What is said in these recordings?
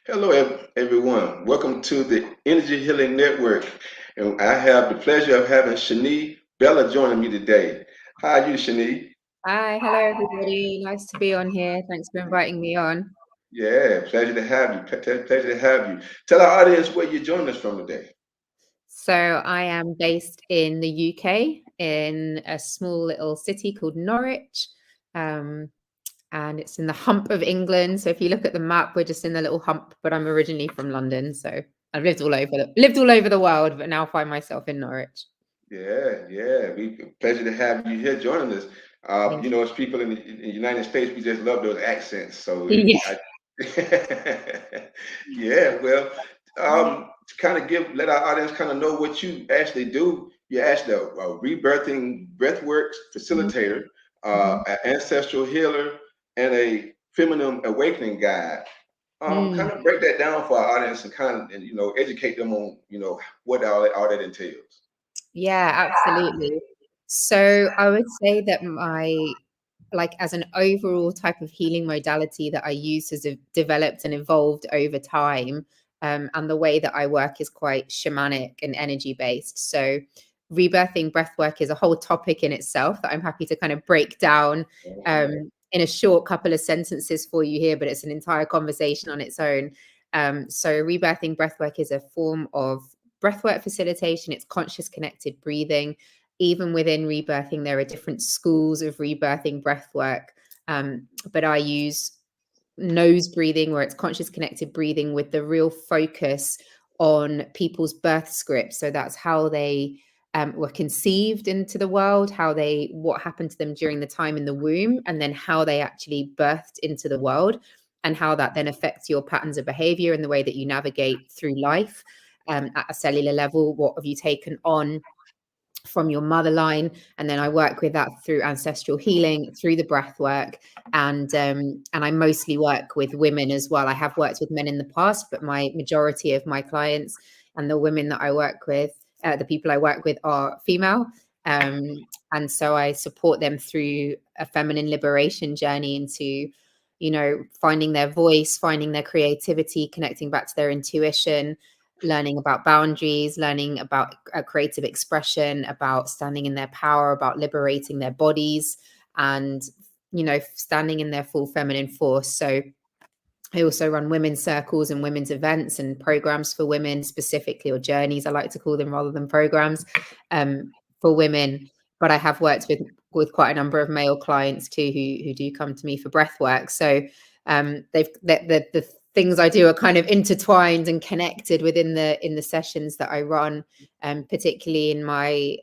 Hello, everyone. Welcome to the Energy Healing Network. And I have the pleasure of having Shani Bella joining me today. How are you, Shani? Hi, hello everybody. Nice to be on here. Thanks for inviting me on. Yeah, pleasure to have you. Pleasure to have you. Tell our audience where you're joining us from today. So I am based in the UK in a small little city called Norwich. Um, and it's in the hump of England. So if you look at the map, we're just in the little hump, but I'm originally from London. So I've lived all over the world, but now find myself in Norwich. Yeah. Pleasure to have you here joining us. Thank As people in the United States, we just love those accents. you. Yeah, well, to kind of let our audience kind of know what you actually do. You're actually a rebirthing breathwork Yeah. facilitator, Mhm. an ancestral healer, and a feminine awakening guide. Kind Mm. of break that down for our audience and educate them on what all that entails. Yeah, absolutely. So I would say that as an overall type of healing modality that I use has developed and evolved over time. And the way that I work is quite shamanic and energy based. So rebirthing breathwork is a whole topic in itself that I'm happy to kind of break down in a short couple of sentences for you here, but it's an entire conversation on its own. So rebirthing breathwork is a form of breathwork facilitation. It's conscious connected breathing. Even within rebirthing, there are different schools of rebirthing breathwork. But I use nose breathing, where it's conscious connected breathing with the real focus on people's birth script. So that's how they were conceived into the world, what happened to them during the time in the womb, and then how they actually birthed into the world, and how that then affects your patterns of behavior and the way that you navigate through life. At a cellular level, what have you taken on from your mother line? And then I work with that through ancestral healing, through the breath work, and I mostly work with women as well. I have worked with men in the past, but my majority of my clients and the women that I work with, the people I work with, are female. um, and so I support them through a feminine liberation journey into finding their voice, finding their creativity, connecting back to their intuition, learning about boundaries, learning about creative expression, about standing in their power, about liberating their bodies, and standing in their full feminine force. So I also run women's circles and women's events and programs for women specifically, or journeys, I like to call them, rather than programs, for women. But I have worked with quite a number of male clients too, who do come to me for breath work. So the things I do are kind of intertwined and connected within the sessions that I run, particularly in my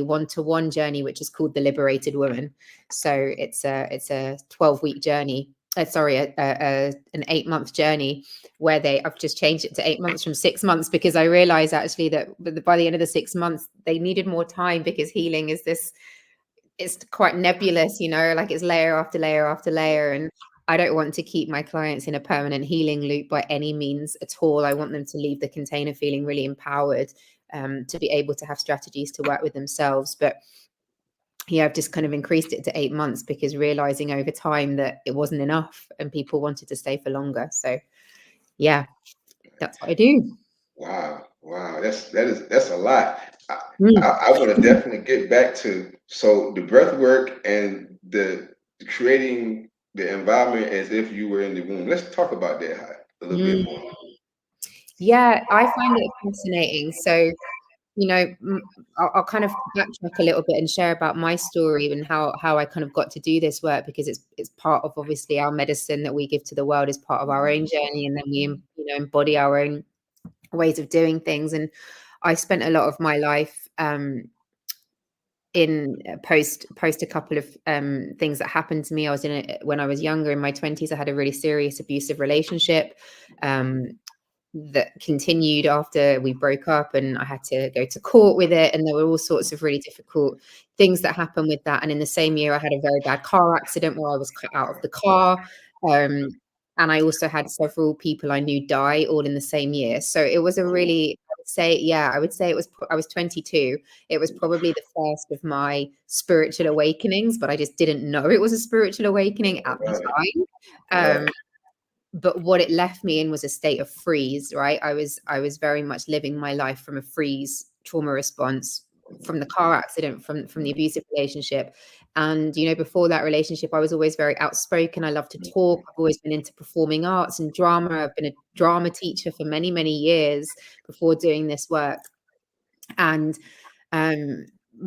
one-to-one journey, which is called the Liberated Woman. So it's a 12-week journey. Sorry, an 8-month journey, where I've just changed it to 8 months from 6 months, because I realized actually that by the end of the 6 months they needed more time, because healing is it's quite nebulous, like it's layer after layer after layer. And I don't want to keep my clients in a permanent healing loop by any means at all. I want them to leave the container feeling really empowered, to be able to have strategies to work with themselves. But yeah, I've just kind of increased it to 8 months, because realizing over time that it wasn't enough and people wanted to stay for longer. So yeah, that's what I do. Wow, that's a lot. I, Mm. I want to definitely get back to the breath work and the creating the environment as if you were in the womb. Let's talk about that a little bit Mm. more. Yeah, I find it fascinating. So I'll kind of backtrack a little bit and share about my story and how I kind of got to do this work, because it's part of, obviously, our medicine that we give to the world is part of our own journey, and then we embody our own ways of doing things. And I spent a lot of my life in post a couple of things that happened to me. I was when I was younger, in my 20s, I had a really serious abusive relationship um, that continued after we broke up, and I had to go to court with it, and there were all sorts of really difficult things that happened with that. And in the same year, I had a very bad car accident where I was cut out of the car. And I also had several people I knew die all in the same year. So it was a Oh, really, I would say I was 22. It was probably the first of my spiritual awakenings, but I just didn't know it was a spiritual awakening at the right, time. right. but what it left me in was a state of freeze, right? I was very much living my life from a freeze trauma response, from the car accident, from the abusive relationship. And, you know, before that relationship, I was always very outspoken. I love to talk. I've always been into performing arts and drama. I've been a drama teacher for many, many years before doing this work. And um,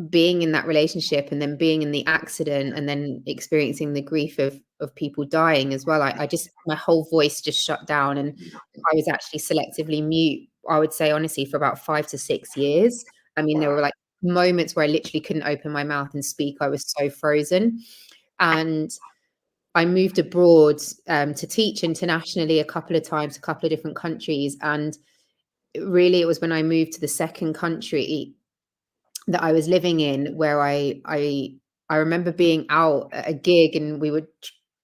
being in that relationship, and then being in the accident, and then experiencing the grief of people dying as well, I just, my whole voice just shut down, and I was actually selectively mute, I would say honestly, for about 5 to 6 years. I mean, there were like moments where I literally couldn't open my mouth and speak. I was so frozen. And I moved abroad to teach internationally a couple of times, a couple of different countries. And really, it was when I moved to the second country that I was living in, where I remember being out at a gig, and we would,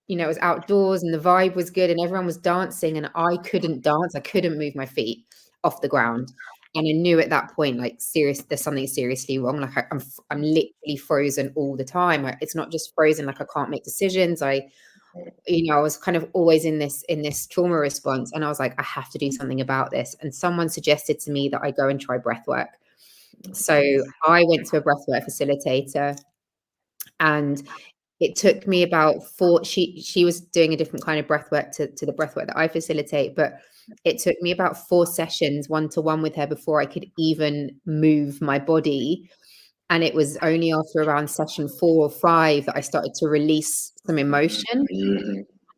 you know, it was outdoors and the vibe was good and everyone was dancing, and I couldn't dance. I couldn't move my feet off the ground. And I knew at that point, like, there's something seriously wrong. Like I'm literally frozen all the time. It's not just frozen, like I can't make decisions. You know, I was kind of always in this trauma response, and I was like, I have to do something about this. And someone suggested to me that I go and try breath work. So I went to a breathwork facilitator, and it took me about she was doing a different kind of breathwork to the breathwork that I facilitate, but it took me about 4 sessions one-to-one with her before I could even move my body. And it was only after around session 4 or 5 that I started to release some emotion.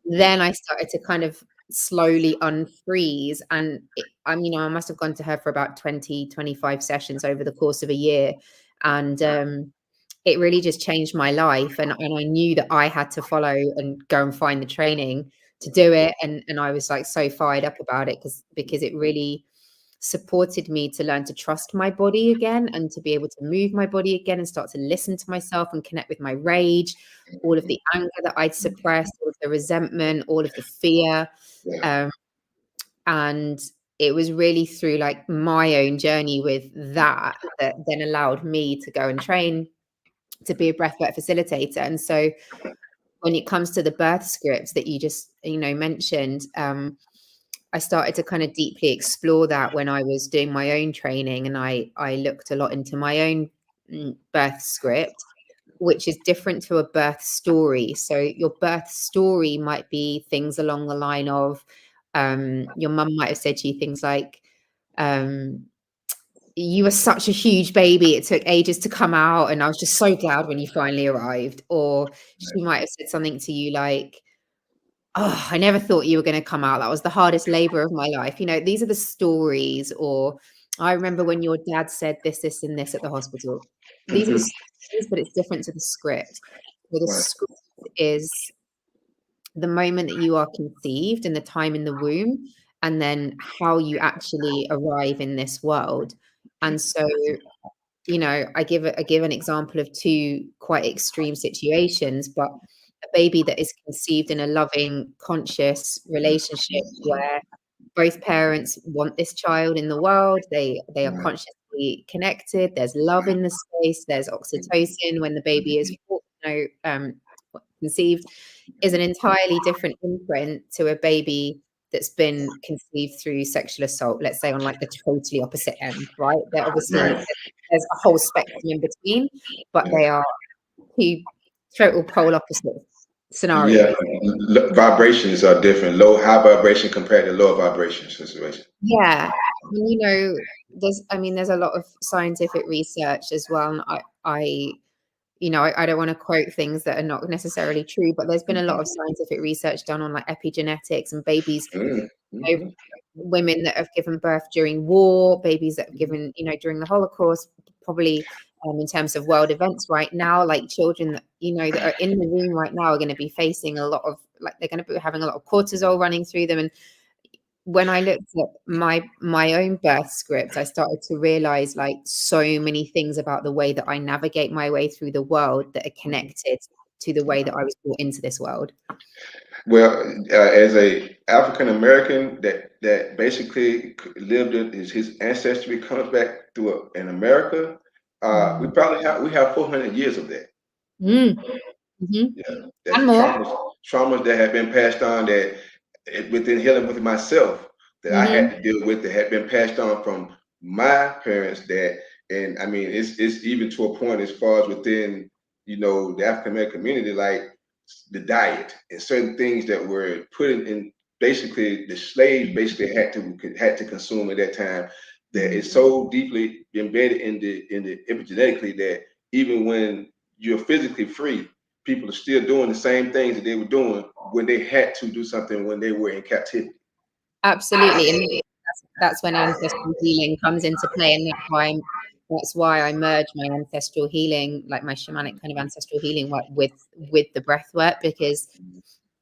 Then I started to kind of slowly unfreeze. And I mean, I must have gone to her for about 20, 25 sessions over the course of a year. And it really just changed my life. And I knew that I had to follow and go and find the training to do it. And I was like so fired up about it, because it really supported me to learn to trust my body again, and to be able to move my body again, and start to listen to myself and connect with my rage, all of the anger that I'd suppressed, all of the resentment, all of the fear. And it was really through like my own journey with that then allowed me to go and train to be a breathwork facilitator. And so when it comes to the birth scripts that you just, you know, mentioned, I started to kind of deeply explore that when I was doing my own training, and I looked a lot into my own birth script, which is different to a birth story. So your birth story might be things along the line of, your mum might have said to you things like, you were such a huge baby, it took ages to come out, and I was just so glad when you finally arrived. Or she might have said something to you like, oh, I never thought you were going to come out. That was the hardest labor of my life. You know, these are the stories. Or I remember when your dad said this, this, and this at the hospital. These are the stories, but it's different to the script. So the script is the moment that you are conceived and the time in the womb, and then how you actually arrive in this world. And so, you know, I give an example of 2 quite extreme situations, but a baby that is conceived in a loving, conscious relationship where both parents want this child in the world, they are consciously connected, there's love in the space, there's oxytocin when the baby is, you know, conceived, is an entirely different imprint to a baby that's been conceived through sexual assault, let's say on like the totally opposite end, right? They're obviously, there's a whole spectrum in between, but they are 2 total pole opposite scenarios. Vibrations are different. High vibration compared to low vibration situation. Yeah. And, you know, there's a lot of scientific research as well. And you know, I don't want to quote things that are not necessarily true, but there's been a lot of scientific research done on like epigenetics and babies, you know, women that have given birth during war, babies that have given, you know, during the Holocaust, probably in terms of world events right now, like children that, you know, that are in the womb right now are going to be facing a lot of, like, they're going to be having a lot of cortisol running through them. And when I looked at my own birth script, I started to realize like so many things about the way that I navigate my way through the world that are connected to the way that I was brought into this world. Well, as a African American that basically lived his ancestry comes back through in America, we have 400 years of that. Mm. Mm-hmm. Yeah, that's And more. traumas that have been passed on that within healing with myself that I Mm-hmm. had to deal with that had been passed on from my parents. That, and I mean, it's even to a point as far as within, the African American community, like the diet and certain things that were put in basically the slaves basically had to consume at that time, that is so deeply embedded in the epigenetically that even when you're physically free, people are still doing the same things that they were doing when they had to do something when they were in captivity. Absolutely, and that's when ancestral healing comes into play, and that's why I merge my ancestral healing, like my shamanic kind of ancestral healing work, with the breath work, because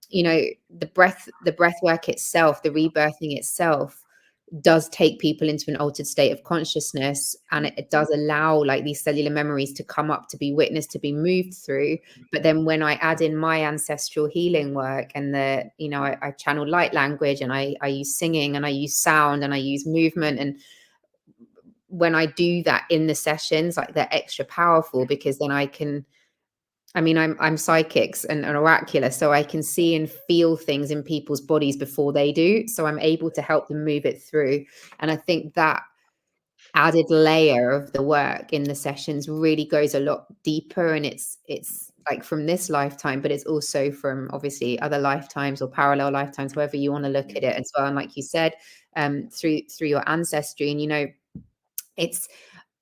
the breath work itself, the rebirthing itself, does take people into an altered state of consciousness, and it does allow like these cellular memories to come up, to be witnessed, to be moved through. But then when I add in my ancestral healing work, and I channel light language, and I use singing, and I use sound, and I use movement, and when I do that in the sessions, like, they're extra powerful, because then I'm psychics and an oracular, so I can see and feel things in people's bodies before they do. So I'm able to help them move it through. And I think that added layer of the work in the sessions really goes a lot deeper. And it's like from this lifetime, but it's also from obviously other lifetimes or parallel lifetimes, however you want to look at it as well. And like you said, through your ancestry, and it's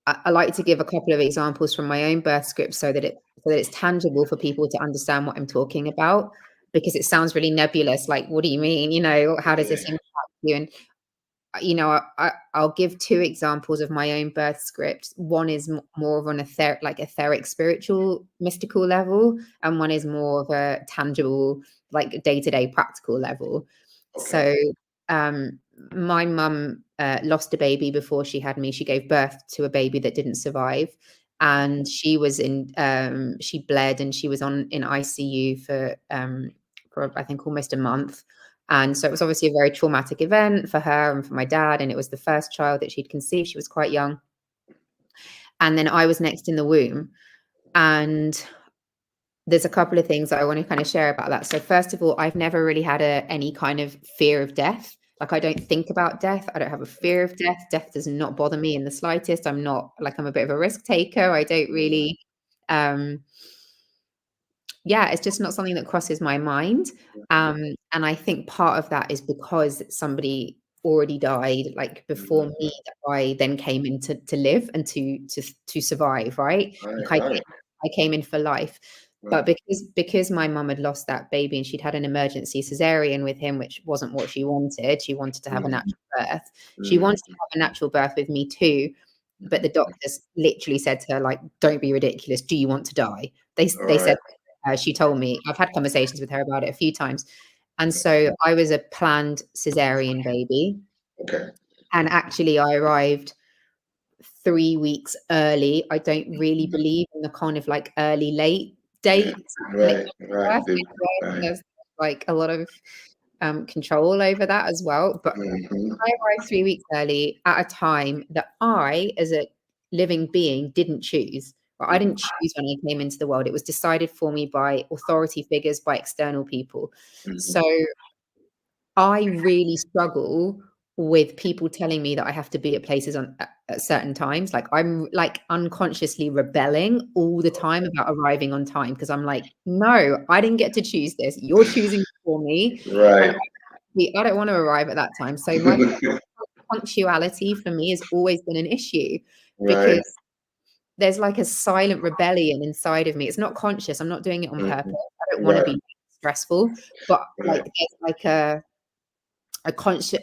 I like to give a couple of examples from my own birth script, so that it's tangible for people to understand what I'm talking about, because it sounds really nebulous. Like, what do you mean? How does this Yeah. impact you? And I'll give two examples of my own birth script. One is more of an etheric, spiritual, mystical level, and one is more of a tangible, like day-to-day practical level. Okay. So, my mum lost a baby before she had me. She gave birth to a baby that didn't survive, and she bled, and she was in ICU for I think almost a month. And so it was obviously a very traumatic event for her and for my dad. And it was the first child that she'd conceived. She was quite young. And then I was next in the womb. And there's a couple of things that I want to kind of share about that. So first of all, I've never really had any kind of fear of death. Like, I don't think about death. I don't have a fear of death. Death does not bother me in the slightest. I'm a bit of a risk taker. I don't really, it's just not something that crosses my mind. And I think part of that is because somebody already died, like, before me, that I then came in to live and to survive, right? Right, Like, right, I came in for life. But right. because my mum had lost that baby, and she'd had an emergency cesarean with him, which wasn't what she wanted. She wanted to have a natural birth. She wanted to have a natural birth with me too, but the doctors literally said to her, like, "Don't be ridiculous. Do you want to die?" All They right. said, she told me, I've had conversations with her about it a few times. And so I was a planned cesarean baby. Okay. And actually, I arrived 3 weeks early. I don't really believe in the kind of like early, late Yeah. dates when it Right, comes to right, birth. dude. I work, and Right. there's like a lot of control over that as well. But Mm-hmm. I arrived 3 weeks early at a time that I, as a living being, didn't choose. But I didn't choose when I came into the world. It was decided for me by authority figures, by external people. So Mm-hmm. I really struggle with people telling me that I have to be at places at certain times. Like, I'm like unconsciously rebelling all the time about arriving on time, because I'm like, no, I didn't get to choose this. You're choosing for me. And Right. I don't want to arrive at that time. So my punctuality for me has always been an issue, because Right. there's like a silent rebellion inside of me. It's not conscious. I'm not doing it on purpose. I don't want to Right. be stressful, but like, Right. there's like a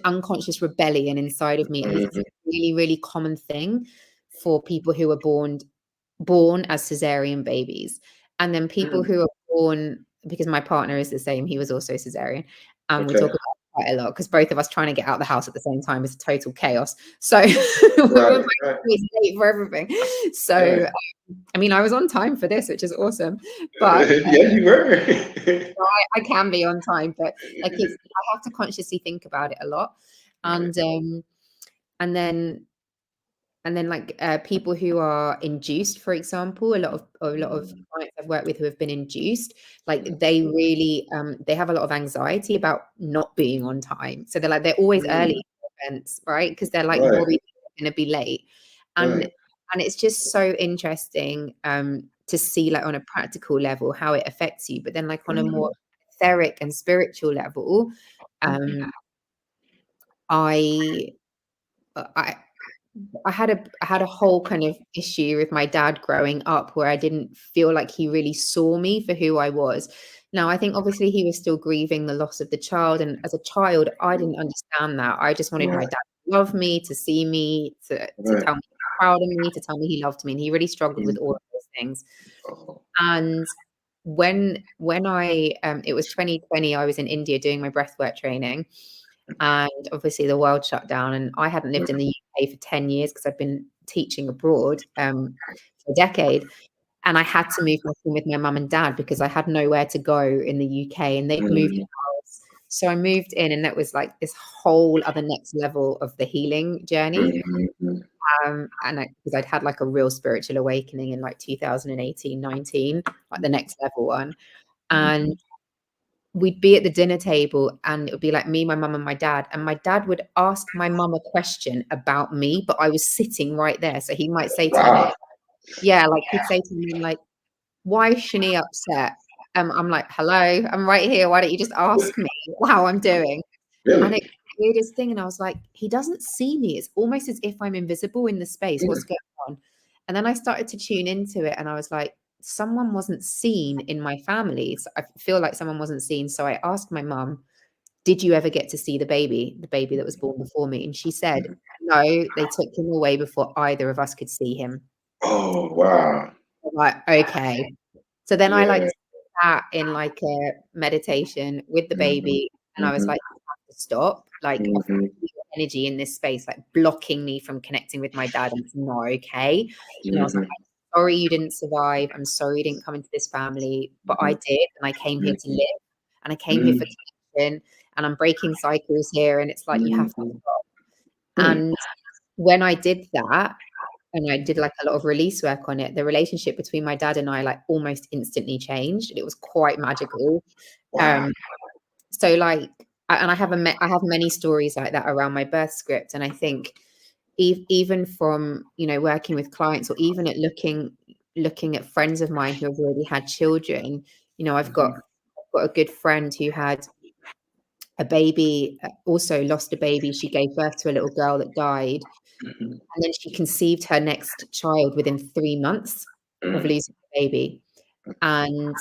unconscious rebellion inside of me. And this is Mm-hmm. a really, really common thing for people who are born as cesarean babies. And then people who are born, because my partner is the same, he was also cesarean. And we Okay. talk about it quite a lot, because both of us trying to get out of the house at the same time is total chaos. So we're Right. both Right. late for everything. So, Right. I was on time for this, which is awesome. But Yeah, you were. I can be on time, but like, I have to consciously think about it a lot. Right. And and then and then like people who are induced, for example, a lot of clients I've worked with who have been induced, like they really they have a lot of anxiety about not being on time. So they're always early for events, right? Because they're like Right, worried they're going to be late. And right. it's just so interesting to see like on a practical level how it affects you, but then like on a more etheric and spiritual level, um I I I had a whole kind of issue with my dad growing up where I didn't feel like he really saw me for who I was. Now, I think obviously he was still grieving the loss of the child, and as a child, I didn't understand that. I just wanted my Right, dad to love me, to see me, to right. tell me he was proud of me, to tell me he loved me, and he really struggled with all of those things. Oh, And when I it was 2020, I was in India doing my breathwork training, and obviously the world shut down, and I hadn't lived in the UK for 10 years because I'd been teaching abroad for a decade, and I had to move back in with my mum and dad because I had nowhere to go in the UK, and they'd moved house. So I moved in, and that was like this whole other next level of the healing journey. And because I'd had like a real spiritual awakening in like 2018, 19, like the next level one. And we'd be at the dinner table and it would be like me, my mum, and my dad would ask my mum a question about me, but I was sitting right there. So he might say to me, wow. yeah, like he'd say to me like, why is Shani upset? I'm like, hello, I'm right here, why don't you just ask me how I'm doing? And Really? it's the weirdest thing, and I was like, he doesn't see me, it's almost as if I'm invisible in the space, what's going on? And then I started to tune into it, and I was like, someone wasn't seen in my family. So I feel like someone wasn't seen. So I asked my mum, did you ever get to see the baby that was born before me? And she said, no, they took him away before either of us could see him. Oh, wow. I'm like, okay. So then I like Yeah. sat in like a meditation with the Mhm, baby, and I was mhm, like, "You have to stop. Like, I mhm, feel energy in this space, like blocking me from connecting with my dad, and it's not okay." And I was like, mhm, "I'm sorry you didn't survive. I'm sorry you didn't come into this family, but I mhm, did, and I came here to mhm, live, and I came here mhm, for connection, and I'm breaking cycles here, and it's like you have to mhm. stop." Hmm. And when I did that, and I did like a lot of release work on it, the relationship between my dad and I like almost instantly changed. It was quite magical. Wow. Um, so like, and I have many stories like that around my birth script, and I think even from working with clients or even at looking at friends of mine who have already had children, I've got Mhm, a good friend who had a baby, also lost a baby. She gave birth to a little girl that died. mhm, And then she conceived her next child within 3 months of mhm, losing the baby, and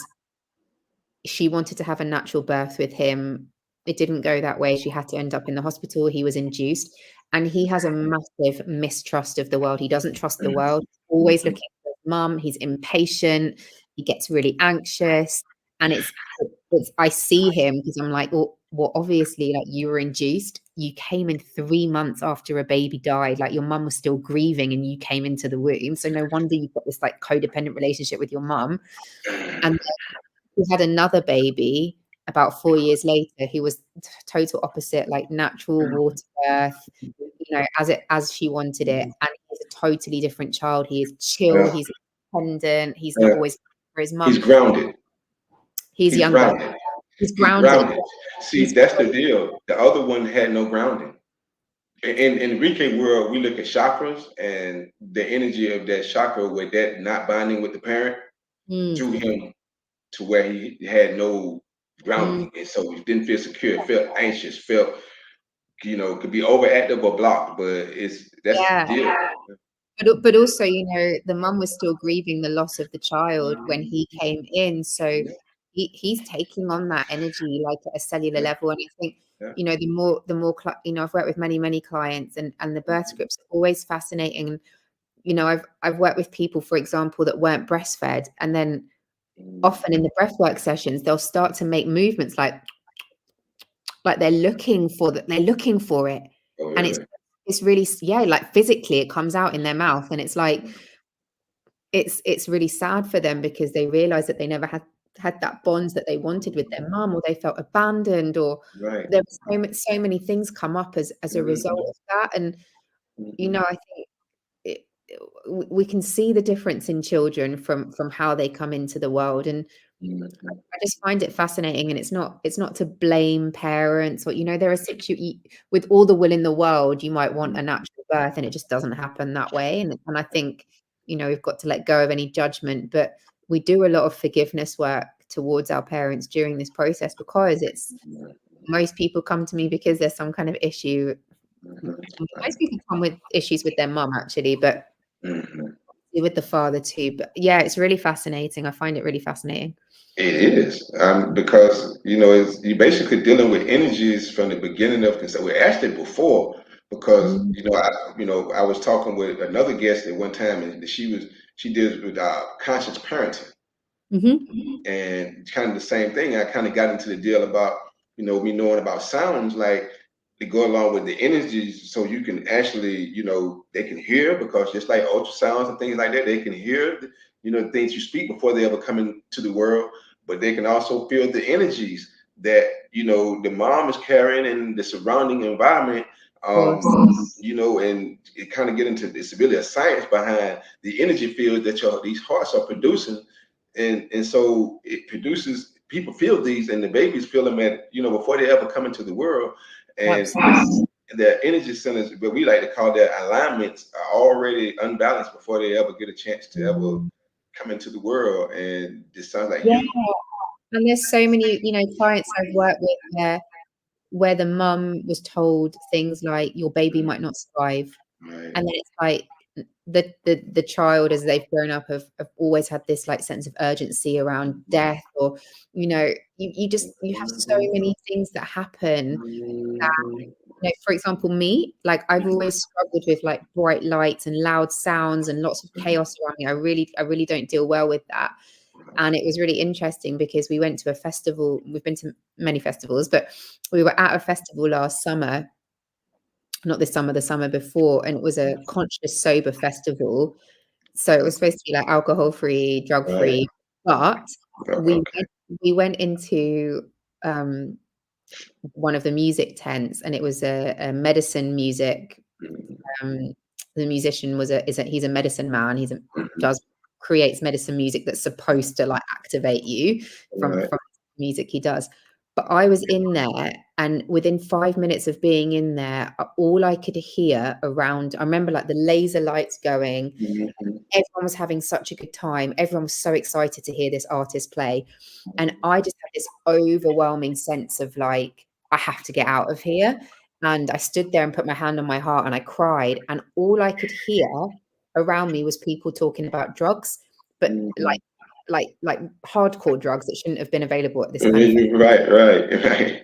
she wanted to have a natural birth with him. It didn't go that way. She had to end up in the hospital. He was induced, and he has a massive mistrust of the world. He doesn't trust the world. He's always mhm, looking for his mum. He's impatient. He gets really anxious, and it's I see him because I'm like, well, obviously, like you were induced. You came in 3 months after a baby died. Like your mum was still grieving, and you came into the womb. So no wonder you've got this like codependent relationship with your mum. And we had another baby about 4 years later who was total opposite, like natural water birth, as she wanted it, mhm. and he's a totally different child. He is chill, Yeah, he's independent, he's not yeah. always for his He's mum. grounded. He's He's younger. grounded. He's He's grounded. grounded. See, He's that's the deal. The other one had no grounding. In Reiki world, we look at chakras and the energy of that chakra with that not binding with the parent mm, drew him to where he had no mm, grounding, and so he didn't feel secure, felt anxious, felt could be overactive or blocked. But that's the yeah. deal. But also, the mum was still grieving the loss of the child when he came in. So he's taking on that energy like at a cellular Yeah, level. And I think, yeah. I've worked with many, many clients, and the birth scripts are always fascinating. I've worked with people, for example, that weren't breastfed, and then Mm. often in the breathwork sessions, they'll start to make movements like they're looking for it. Oh, And it's really? it's really, yeah, like physically it comes out in their mouth, and it's like it's really sad for them because they realize that they never had that bond that they wanted with their mum, or they felt abandoned, or Right. there was so many things come up as a result Mhm, of that. And mhm, I think we can see the difference in children from how they come into the world. And Mhm. I just find it fascinating. And it's not to blame parents, or, there are with all the will in the world, you might want a natural birth and it just doesn't happen that way. And I think, we've got to let go of any judgment, but we do a lot of forgiveness work towards our parents during this process, because it's most people come to me because there's some kind of issue. Most people come with issues with their mum, actually, but Mhm. with the father too. But yeah, it's really fascinating. I find it really fascinating. It is, because it's, you're basically dealing with energies from the beginning of consent. We asked it before because Mm. I was talking with another guest at one time, and she deals with conscious parenting, Hmm. and kind of the same thing. I kind of got into the deal about me knowing about sounds, like to go along with the energies, so you can actually they can hear, because just like ultrasounds and things like that, they can hear the things you speak before they ever come into the world, but they can also feel the energies that the mom is carrying in the surrounding environment. Of course. And it kind of get into, it's really a science behind the energy field that these hearts are producing, and so it produces, people feel these, and the babies feel them at before they ever come into the world. And Absolutely. their energy centers, but we like to call their alignments, are already unbalanced before they ever get a chance to ever Mm. come into the world. And it sounds like Yeah. you. And there's so many, clients I've worked with where the mum was told things like, your baby might not survive. Right. And then it's like the child, as they've grown up, have always had this like sense of urgency around death, or, you have so many things that happen. For example, me, like, I've always struggled with like bright lights and loud sounds and lots of chaos around me. I really don't deal well with that. And it was really interesting because we went to a festival. We've been to many festivals, but we were at a festival last summer, not this summer, the summer before, and it was a conscious sober festival. So it was supposed to be like alcohol free, drug Right. free, but we Okay. went, we went into um, one of the music tents, and it was a medicine music. Um, the musician he's a medicine man. Does creates medicine music that's supposed to like activate you Right. from music he does. But I was in there, and within 5 minutes of being in there, all I could hear around, I remember like the laser lights going. Mhm. Everyone was having such a good time. Everyone was so excited to hear this artist play. And I just had this overwhelming sense of like, I have to get out of here. And I stood there and put my hand on my heart and I cried. And all I could hear around me was people talking about drugs, but Mhm. like hardcore drugs that shouldn't have been available at this kind of. Right, right, right.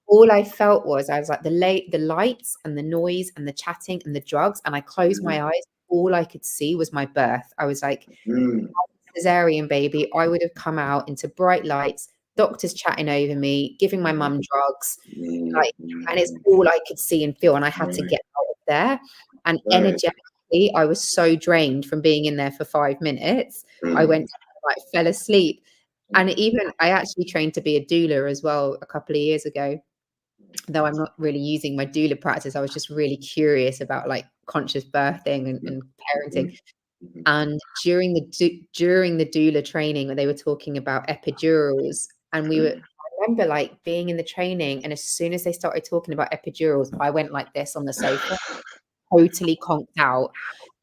All I felt was, I was like, the lights and the noise and the chatting and the drugs, and I closed my eyes. All I could see was my birth. I was like, Mm, cesarean baby, I would have come out into bright lights, doctors chatting over me, giving my mum drugs, mm, like, and it's mm, all I could see and feel, and I had to right, get out of there. And right. energetically, I was so drained from being in there for 5 minutes. I Mm, went, like, fell asleep. And even I actually trained to be a doula as well a couple of years ago, though I'm not really using my doula practice. I was just really curious about like conscious birthing and parenting. mhm, mhm, And during the doula training, when they were talking about epidurals, and I remember like being in the training, and as soon as they started talking about epidurals, I went like this on the sofa, totally conked out,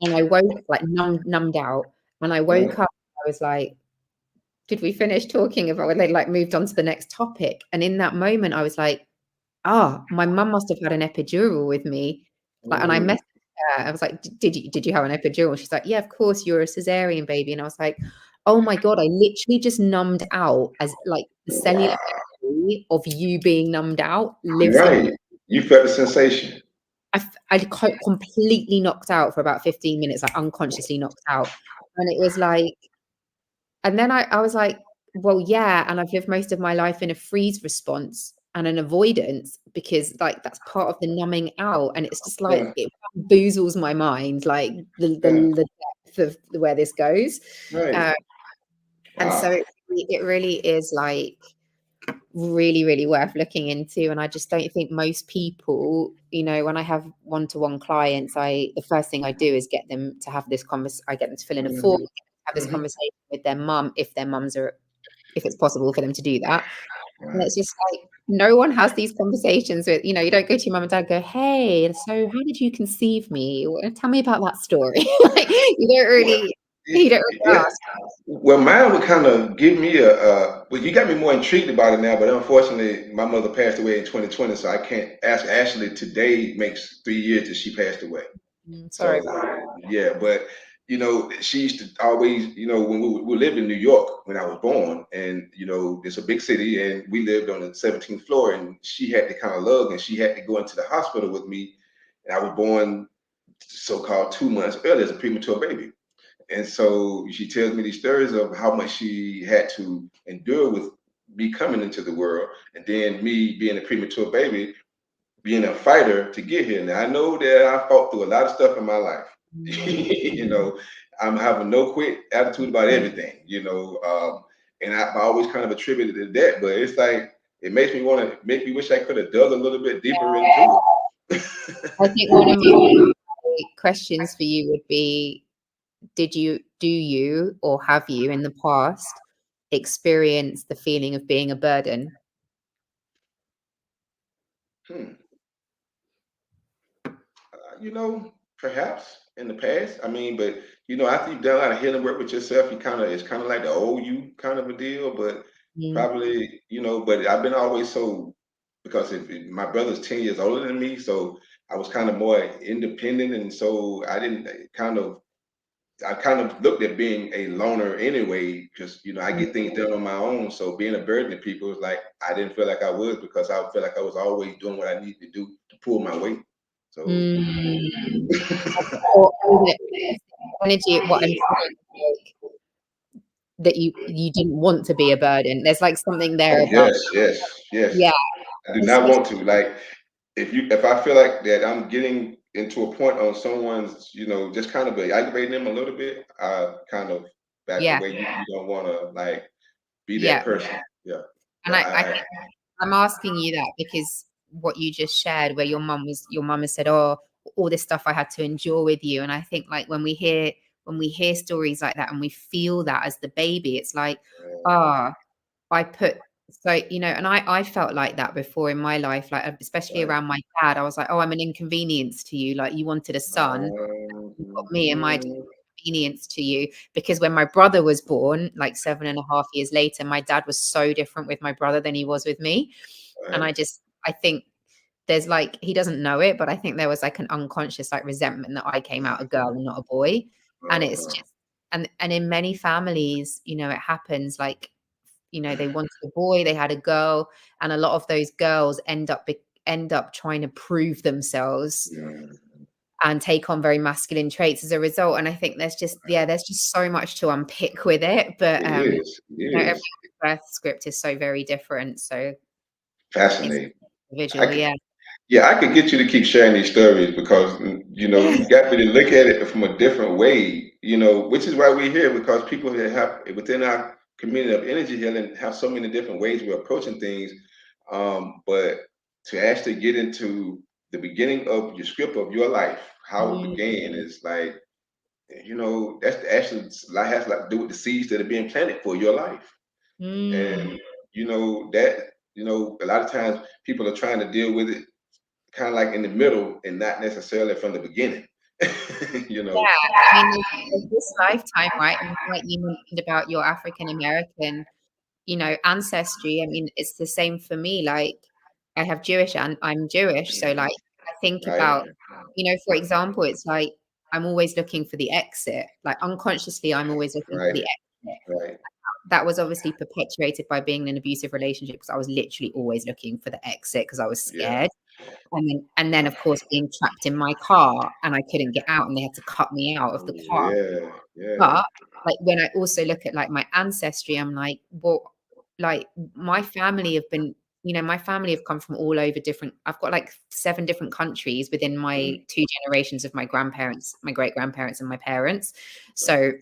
and I woke like numbed out, and I woke right. up. I was like, "Did we finish talking about when they like moved on to the next topic?" And in that moment, I was like, my mum must have had an epidural with me. Like, and I Mm, messaged her. I was like, did you have an epidural?" She's like, "Yeah, of course, you're a cesarean baby." And I was like, "Oh my God, I literally just numbed out, as like the cellular wow. memory of you being numbed out lives in me." Right. You felt the sensation. I completely knocked out for about 15 minutes, like unconsciously knocked out. And it was like, and then I was like, well, yeah, and I've lived most of my life in a freeze response and an avoidance, because like that's part of the numbing out, and it's just like Yeah, it boozles my mind, like yeah. the depth of where this goes. Right. Uh, and so Wow. it really is like really, really worth looking into. And I just don't think most people, when I have one-to-one clients, the first thing I do is get them to have this conversation. I get them to fill in a form, have this Mm-hmm. conversation with their mum, if it's possible for them to do that. And Right. it's just like, no one has these conversations with, you don't go to your mum and dad and go, hey, so how did you conceive me? Tell me about that story. Like, Well, you don't really yeah. ask. Well, mine would kind of give me well, you got me more intrigued about it now, but unfortunately, my mother passed away in 2020, so I can't ask. Actually, today makes 3 years that she passed away. Sorry So, about that. yeah, but she used to always, when we lived in New York when I was born, and it's a big city, and we lived on the 17th floor, and she had to kind of lug, and she had to go into the hospital with me, and I was born so-called 2 months early as a premature baby. And so she tells me these stories of how much she had to endure with me coming into the world, and then me being a premature baby, being a fighter to get here. Now I know that I fought through a lot of stuff in my life. Mm. you know, I'm having no quit attitude about everything. And I always kind of attributed it to that, but it's like it makes me want to make me wish I could have dug a little bit deeper into it. I think one of my questions for you would be, do you, or have you in the past experienced the feeling of being a burden? Hmm. Perhaps in the past. I mean, but after you've done a lot of healing work with yourself, it's kind of like the old you kind of a deal. But Mm. probably, but I've been always so because my brother's 10 years older than me, so I was kind of more independent, and so I didn't I kind of looked at being a loner anyway, because I get things done on my own. So being a burden to people is like I didn't feel like I was, because I felt like I was always doing what I needed to do to pull my weight. So Mm. Or is it energy? What I'm saying is like that you didn't want to be a burden. There's like something there oh about, yes, yes, yes. yeah, I do not especially, want to. Like if I feel like that I'm getting into a point on someone's, just kind of aggravating them a little bit, I kind of back yeah, away. You don't want to like be that yeah. person. Yeah. And But I think I'm asking you that because what you just shared, where your mum has said, "Oh, all this stuff I had to endure with you," and I think like when we hear stories like that and we feel that as the baby, it's like, ah, I put so and I felt like that before in my life, like especially right. around my dad. I was like, "Oh, I'm an inconvenience to you. Like you wanted a son, you got me, and my Mhm. inconvenience to you." Because when my brother was born, like 7.5 years later, my dad was so different with my brother than he was with me. And Right. I think there's like, he doesn't know it, but I think there was like an unconscious like resentment that I came out a girl and not a boy. And it's Uh-huh. just, and in many families, it happens like, they wanted a boy, they had a girl, and a lot of those girls end up trying to prove themselves Yeah. and take on very masculine traits as a result. And I think there's just so much to unpick with it. But It is. It every is birth script is so very different. So it's fascinating. I individual, could, yeah. yeah, I could get you to keep sharing these stories because you got me to look at it from a different way. Which is why we're here, because people that have within our community of energy healing have so many different ways we're approaching things. But to actually get into the beginning of your script of your life, how it Mm, began, is like that's the actual life has a lot to do with the seeds that are being planted for your life. mm. And that a lot of times people are trying to deal with it kind of like in the middle and not necessarily from the beginning. you know Yeah, I mean, there's this lifetime, right? And like you mentioned about your African American, ancestry. I mean, it's the same for me. Like, I have Jewish and I'm Jewish, so like I think right, about, for example, it's like I'm always looking for the exit. Like unconsciously, I'm always looking for right, the exit. right. That was obviously perpetuated by being in an abusive relationship because I was literally always looking for the exit because I was Yeah, scared. And then of course being trapped in my car and I couldn't get out and they had to cut me out of the car. yeah, yeah. But like when I also look at like my ancestry, I'm like, well, like my family have been, my family have come from all over different. I've got like 7 different countries within my Mm, 2 generations of my grandparents, my great grandparents, and my parents. right. So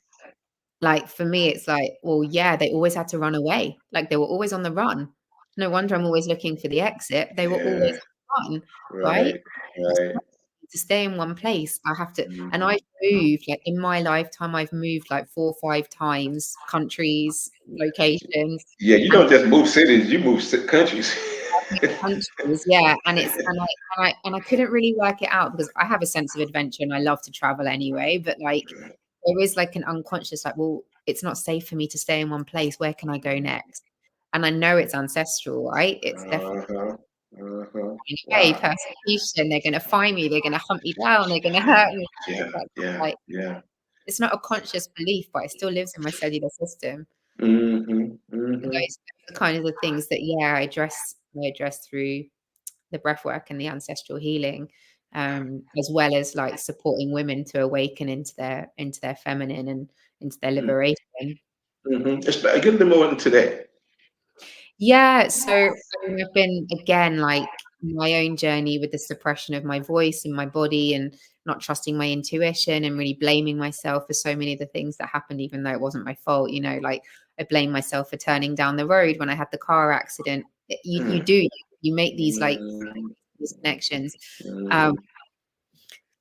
like for me, it's like, well, yeah, they always had to run away. Like they were always on the run. No wonder I'm always looking for the exit. They were Yeah, always fun, right? right, It's right. not to stay in one place. I have to, and Mhm. I've moved like in my lifetime. I've moved like 4 or 5 times, countries, locations, Yeah, you and don't just move cities, you move countries. countries. Yeah, and it's and I couldn't really work it out because I have a sense of adventure and I love to travel anyway. But like there is like an unconscious like, well, it's not safe for me to stay in one place. Where can I go next? And I know it's ancestral, right? It's definitely Uh-huh. Uh-huh. okay, Wow. persecution. They're going to find me. They're going to hunt me down. They're going to hurt me. Yeah, Like, yeah, like yeah. it's not a conscious belief, but it still lives in my cellular system. Mm-hmm. And Mm-hmm. those are the kind of the things that, yeah, I address through the breath work and the ancestral healing, as well as like supporting women to awaken into their feminine and into their liberation. Mm-hmm. Get a little more into that. Yeah, so I mean, I've been again like my own journey with the suppression of my voice and my body and not trusting my intuition and really blaming myself for so many of the things that happened, even though it wasn't my fault. Like I blame myself for turning down the road when I had the car accident. You Mm. do you make these like Mm-hmm. these connections. Um, Mm-hmm.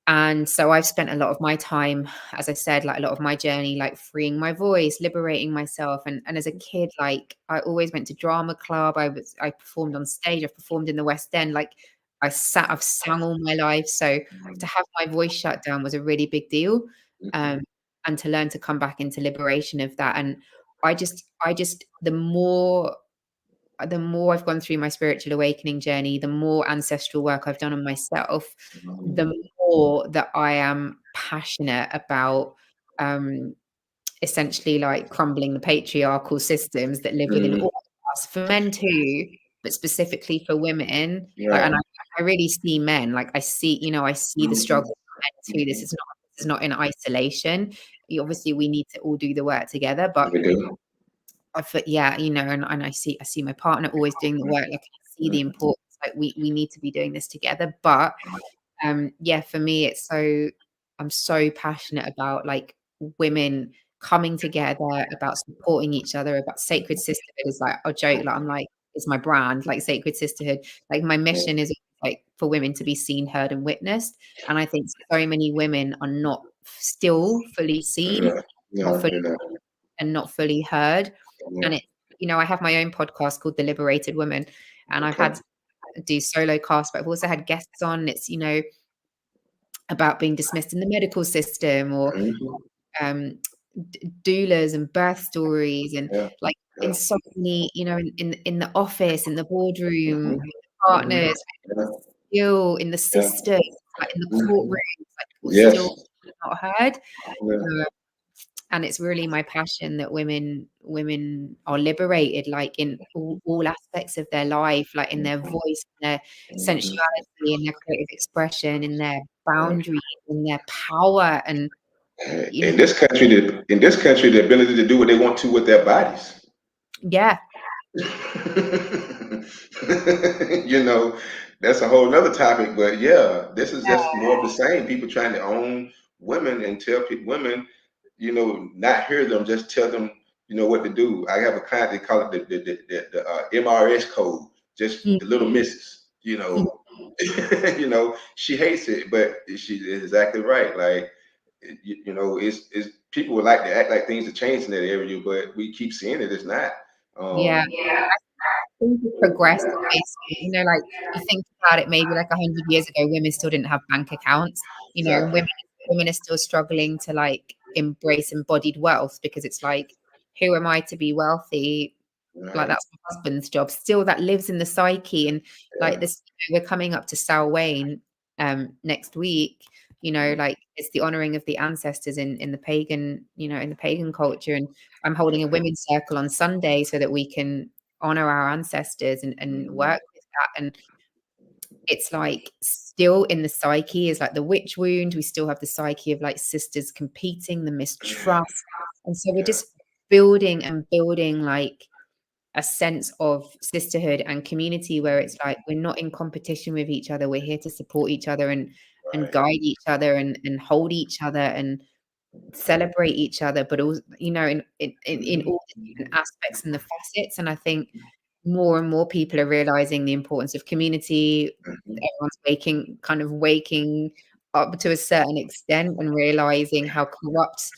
and so I've spent a lot of my time, as I said, like a lot of my journey, like freeing my voice, liberating myself. And as a kid, like I always went to drama club. I performed on stage. I've performed in the West End. Like I've sang all my life. So to have my voice shut down was a really big deal. Um, and to learn to come back into liberation of that. And I just, the more I've gone through my spiritual awakening journey, the more ancestral work I've done on myself, the more that I am passionate about um, essentially like crumbling the patriarchal systems that live within Mm-hmm. all of us, for men too, but specifically for women. Like, and Right. I really see men, like I see the Mm-hmm. struggle for men too. This is not in isolation. Obviously, we need to all do the work together, but We do. I thought, yeah, and I see my partner always doing the work. Like I see the importance. Like we need to be doing this together. But yeah, for me, I'm so passionate about like women coming together, about supporting each other, about sacred sisterhood. Is like I joke, like I'm like it's my brand, like sacred sisterhood. Like my mission is like for women to be seen, heard, and witnessed. And I think so many women are not still fully seen, Yeah. not Yeah. fully Yeah. and not fully heard. Yeah. And I have my own podcast called The Liberated Woman, and I've Okay. had do solo casts, but I've also had guests on. It's about being dismissed in the medical system, or Mm-hmm. doulas and birth stories, and Yeah. like in Yeah. so many, in the office, in the boardroom, Mm-hmm. with the Mm-hmm. partners, Yeah. still in the Yeah. sisters, like in the Mm-hmm. courtrooms, like people Yes. still not heard. Yeah. Uh, and it's really my passion that women are liberated, like in all aspects of their life, like in their voice, in their Mm-hmm. sensuality, in their creative expression, in their Yeah. boundaries, in their power, and you know, In this country, the ability to do what they want to with their bodies. yeah, You know, that's a whole nother topic. But yeah, this is just more of the same. People trying to own women and tell women, not hear them, just tell them, what to do. I have a client, they call it the MRS code, just mm, the little missus. mm, She hates it, but she is exactly right. Like, it's people would like to act like things are changing in that area, but we keep seeing it. It's not. yeah. Yeah. Things have progressed basically, like you think about it, maybe like 100 years ago, women still didn't have bank accounts, and Exactly. women are still struggling to like embrace embodied wealth, because it's like, who am I to be wealthy? Like Right. that's my husband's job. Still, that lives in the psyche. And like Yeah. this, we're coming up to Samhain next week. Like it's the honoring of the ancestors in the pagan, in the pagan culture. And I'm holding a women's circle on Sunday so that we can honor our ancestors and Mhm. work with that. And it's like still in the psyche is like the witch wound. We still have the psyche of like sisters competing, the Yeah. mistrust. And so we're Yeah. just building and building like a sense of sisterhood and community, where it's like we're not in competition with each other. We're here to support each other and Right. guide each other and hold each other and celebrate each other, but also in all the different aspects and the facets. And I think more and more people are realizing the importance of community. Mhm. Everyone's waking up to a certain extent and realizing how corrupt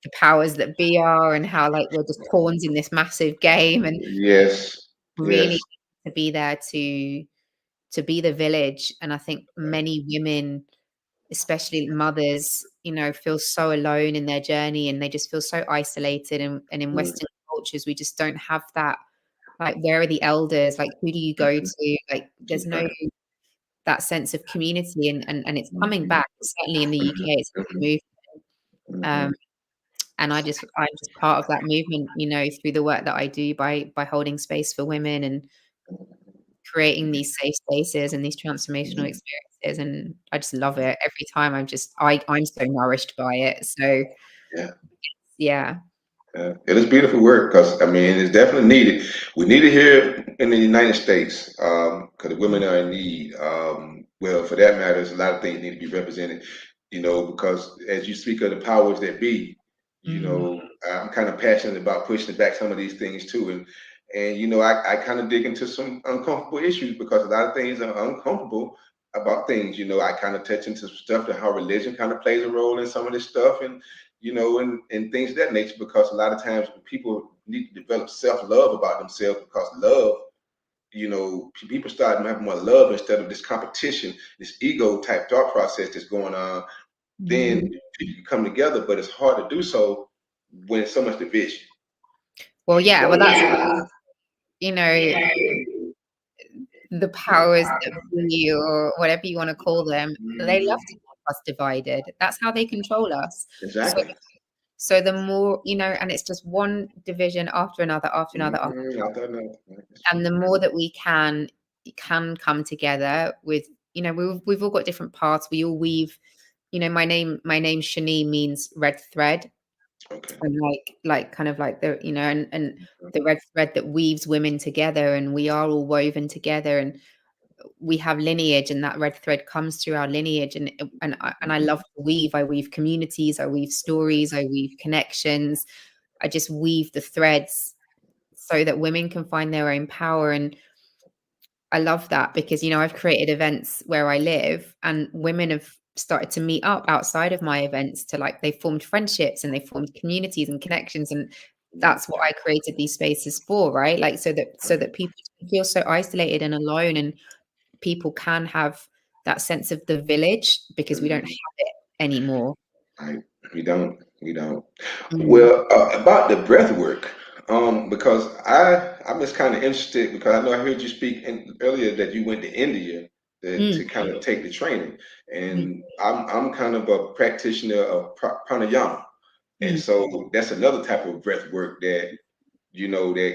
the powers that be are, and how like we're just pawns in this massive game, and Yes, really yes. to be there to be the village. And I think many women, especially mothers, feel so alone in their journey, and they just feel so isolated. And in Mm, Western cultures, we just don't have that. Like, where are the elders? Like, who do you go mhm. to? Like, there's no Right. that sense of community, and it's coming Mhm, back. Certainly in the UK, it's a mhm, big movement. mhm. Um, and I'm just part of that movement, through the work that I do by holding space for women and creating these safe spaces and these transformational experiences. And I just love it every time. I'm so nourished by it. So Yeah. yeah. It is beautiful work because I mean it's definitely needed. We need it here in the United States because women are in need. Well, for that matter, there's a lot of things need to be represented. Because as you speak of the powers that be, Mm. I'm kind of passionate about pushing back some of these things too, and I kind of dig into some uncomfortable issues because a lot of things are uncomfortable about things. I kind of touch into stuff to how religion kind of plays a role in some of this stuff, and things of that nature, because a lot of times people need to develop self-love about themselves because love, people start having more love instead of this competition, this ego type thought process that's going on. Then Mm. people can come together, but it's hard to do so when so much division. Well, yeah, well, that's, you know, the powers that be, or whatever you want to call them, they love to keep us divided. That's how they control us. So, Exactly. so the more, and it's just one division after another, after another, after, I thought no, that's and true. the more that we can come together with, we've all got different paths. We all weave, my name Shani means red thread. Okay. And like kind of like the, and the red thread that weaves women together, and we are all woven together, and we have lineage, and that red thread comes through our lineage. And I love to weave. I weave communities, I weave stories, I weave connections. I just weave the threads so that women can find their own power. And I love that because, I've created events where I live, and women have started to meet up outside of my events, to like, they formed friendships and they formed communities and connections. And that's what I created these spaces for, right? Like, so that people don't feel so isolated and alone, and people can have that sense of the village, because we don't Mhm. have it anymore. Right. We don't. We don't. Mm, Well, about the breath work, because I'm just kind of interested because I know I heard you speak earlier that you went to India to mm, kind of take the training, mm, and I'm kind of a practitioner of pranayama, and mm, so that's another type of breath work that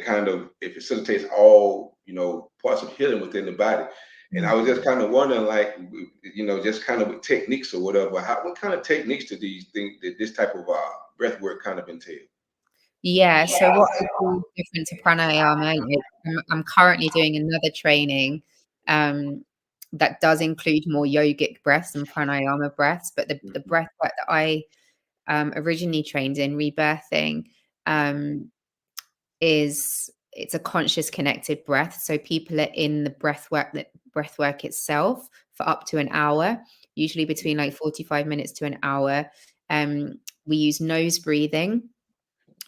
kind of it facilitates all parts of healing within the body. And I mm. was just kind of wondering, like, just kind of with techniques or whatever, what kind of techniques do these things, that this type of breath work kind of entail? Yeah, so what I do different to pranayama, like, I'm currently doing another training, um, that does include more yogic breaths and pranayama breaths, but the Mhm, breath work that I, originally trained in, Rebirthing, um, it's a conscious connected breath. So people are in the breath work itself for up to an hour, usually between like 45 minutes to an hour. We use nose breathing.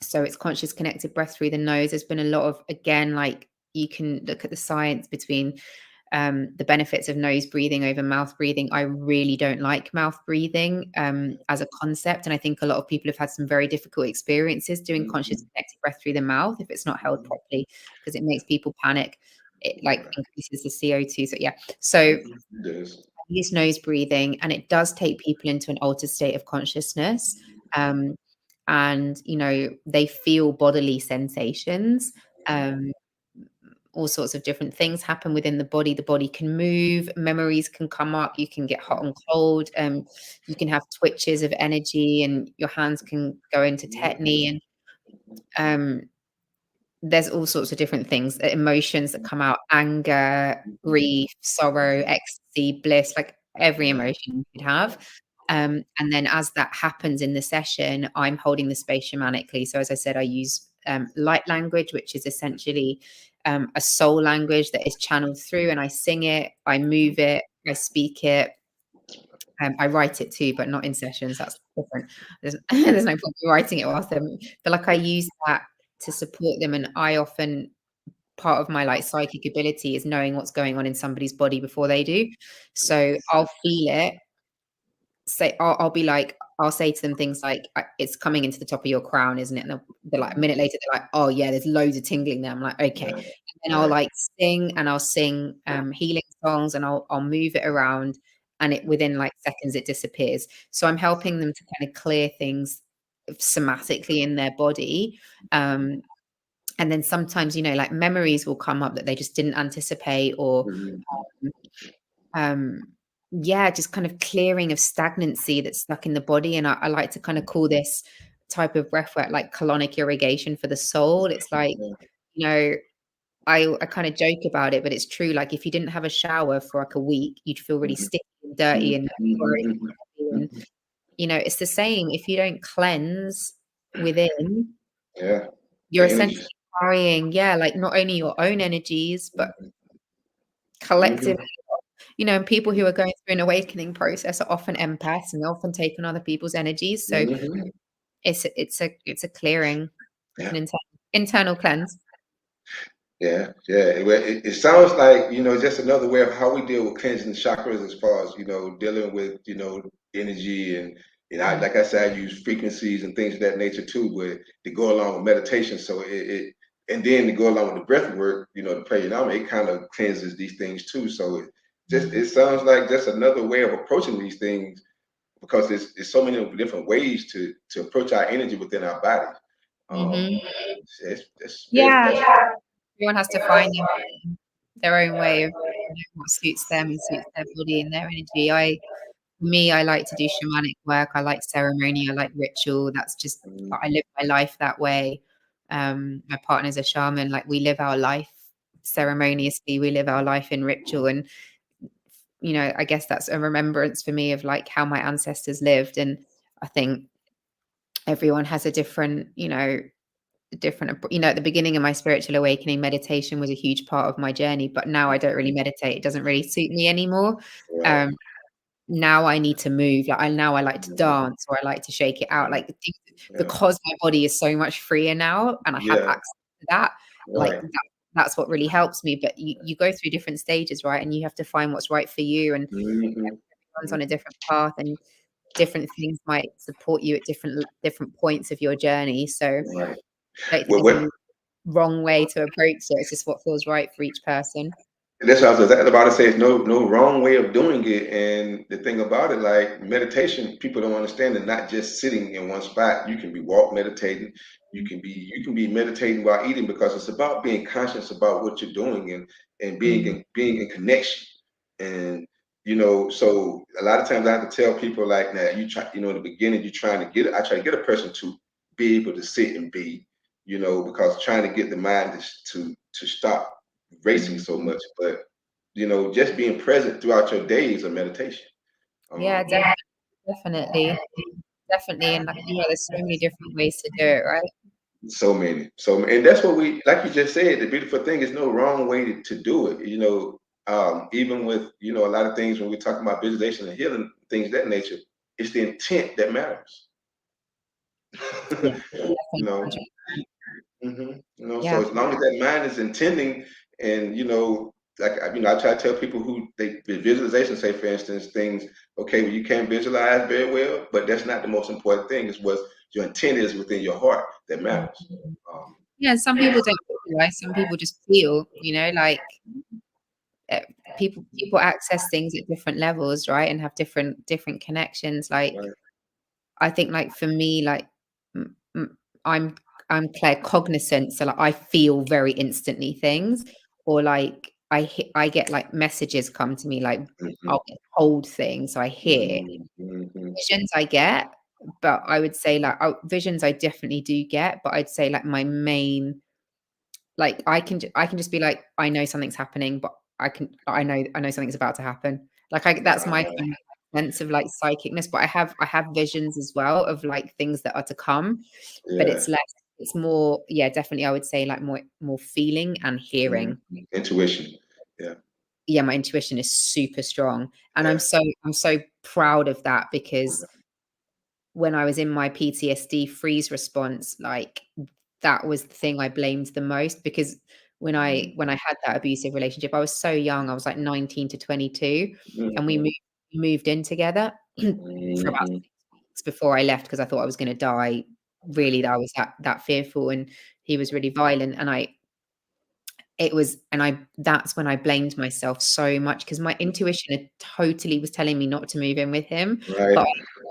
So it's conscious connected breath through the nose. There's been a lot of, again, like, you can look at the science between, the benefits of nose breathing over mouth breathing. I really don't like mouth breathing, as a concept. And I think a lot of people have had some very difficult experiences doing conscious mhm, connected breath through the mouth if it's not held mhm. properly, because it makes people panic. It like Right. increases the CO2. So yeah. So It is. use nose breathing, and it does take people into an altered state of consciousness. Um, and they feel bodily sensations. Um, all sorts of different things happen within the body can move, memories can come up, you can get hot and cold, you can have twitches of energy, and your hands can go into tetany. And um, there's all sorts of different things, emotions that come out: anger, grief, sorrow, ecstasy, bliss, like every emotion you could have. And then as that happens in the session, I'm holding the space shamanically. So as I said, I use light language, which is essentially a soul language that is channeled through, and I sing it, I move it, I speak it. I write it too, but not in sessions. That's different. There's no point in writing it whilst them. But like I use that to support them, and I often part of my like psychic ability is knowing what's going on in somebody's body before they do. So I'll feel it. Say I'll be like I'll say to them things like it's coming into the top of your crown, isn't it? And they're like a minute later they're like, oh yeah, there's loads of tingling there. I'm like, okay. Right. And I'll like sing, and I'll sing healing songs, and I'll move it around, and it within like seconds it disappears. So I'm helping them to kind of clear things somatically in their body. And then sometimes, you know, like memories will come up that they just didn't anticipate, or um yeah, just kind of clearing of stagnancy that's stuck in the body. And I like to kind of call this type of breath work like colonic irrigation for the soul. It's like, you know, I kind of joke about it, but it's true. Like if you didn't have a shower for like a week, you'd feel really sticky and dirty and worried and heavy. And you know, it's the same. If you don't cleanse within, Yeah. you're The essentially energies. carrying, yeah, like not only your own energies, but Mhm. collective. You know, and people who are going through an awakening process are often empaths, and they often take on other people's energies. So Mhm. it's a clearing, Yeah. an internal cleanse. Yeah, yeah. Well, it sounds like, just another way of how we deal with cleansing the chakras as far as, dealing with, energy and like I said, I use frequencies and things of that nature too, but to go along with meditation. So and then to go along with the breath work, the pranayama, it kind of cleanses these things too. So it sounds like just another way of approaching these things because there's so many different ways to approach our energy within our body. Um, Hmm. it's very Yeah, fascinating. everyone has to find their own way of, you know, what suits them and suits their body and their energy. I like to do shamanic work. I like ceremony. I like ritual. That's just Mm, I live my life that way. My partner's a shaman. Like we live our life ceremoniously. We live our life in ritual, and you know, I guess that's a remembrance for me of like how my ancestors lived. And I think everyone has a different, you know, at the beginning of my spiritual awakening, meditation was a huge part of my journey, but now I don't really meditate. It doesn't really suit me anymore. right. Um, now I need to move. Like I like to Mhm. dance, or I like to shake it out. Like Yeah. because my body is so much freer now, and I have Yeah. access to that. Like Right. that's what really helps me. But you go through different stages, right? And you have to find what's right for you. And Mhm. everyone's on a Mhm. different path, and different things might support you at different points of your journey. So Right. I don't think Well, there's what any wrong way to approach it. It's just what feels right for each person. that's what I was about to say. It's no wrong way of doing it. And the thing about it, like meditation, people don't understand that not just sitting in one spot. You can be walk meditating. You can be meditating while eating because it's about being conscious about what you're doing and Mm. being in connection. And so a lot of times I have to tell people like that you try, in the beginning you're trying to get I try to get a person to be able to sit and be, because trying to get the mind to stop racing so much, but just being present throughout your days of meditation. Yeah, Yeah. definitely, definitely. And like, yeah, there's so many different ways to do it, right? So many, and that's what we like. You just said the beautiful thing is no wrong way to do it. Even with a lot of things when we're talking about visualization and healing things of that nature, it's the intent that matters. Yeah, you definitely. know, 100%. So Yeah. as long as that mind is intending, and like I try to tell people who the visualization, say for instance, things. Okay, well you can't visualize very well, but that's not the most important thing. It's what your intent is within your heart that matters. Um, Yeah, some people don't realize, some people just feel, like uh, people access things at different levels, right? And have different connections. Like right. I think like for me, like m- m- I'm I'm claircognizant, so like I feel very instantly things, or like I get like messages come to me, like Mhm, I'll get told things, so I hear mhm, mhm, visions. I get, but I would say like visions I definitely do get, but I'd say like my main, like I can just be like I know something's happening, but I know something's about to happen. Like that's my uh, kind of sense of like psychicness, but I have visions as well of like things that are to come, but yeah. it's less. it's more, yeah, definitely I would say like more feeling and hearing. Intuition. Yeah. Yeah, my intuition is super strong, and Yeah. I'm so proud of that, because when I was in my PTSD freeze response, like, that was the thing I blamed the most, because when I had that abusive relationship, I was so young, I was like 19 to 22, and Mm-hmm. we moved in together for about Mm-hmm. 6 weeks before I left, because I thought I was gonna die. Really, I was that fearful, and he was really violent, and I that's when I blamed myself so much, because my intuition had totally was telling me not to move in with him, but Right.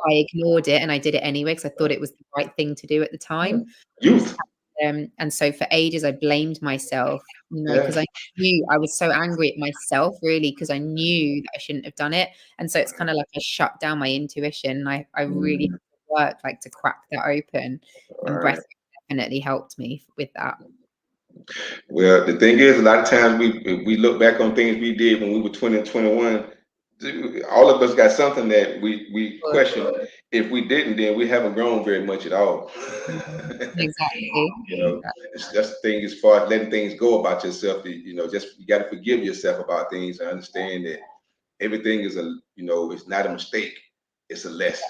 I ignored it and I did it anyway, because I thought it was the right thing to do at the time. Youth. And so for ages I blamed myself, Yeah. because I knew I was so angry at myself, really, because I knew that I shouldn't have done it. And so it's kind of like I shut down my intuition, and I really Mm, work like to crack that open, all and breath right. definitely helped me with that. Well, the thing is, a lot of times we look back on things we did when we were 20 and 21. All of us got something that we question. If we didn't, then we haven't grown very much at all. Exactly. You know, that's the thing as far as letting things go about yourself. You know, just you got to forgive yourself about things and understand that everything is it's not a mistake. It's a lesson.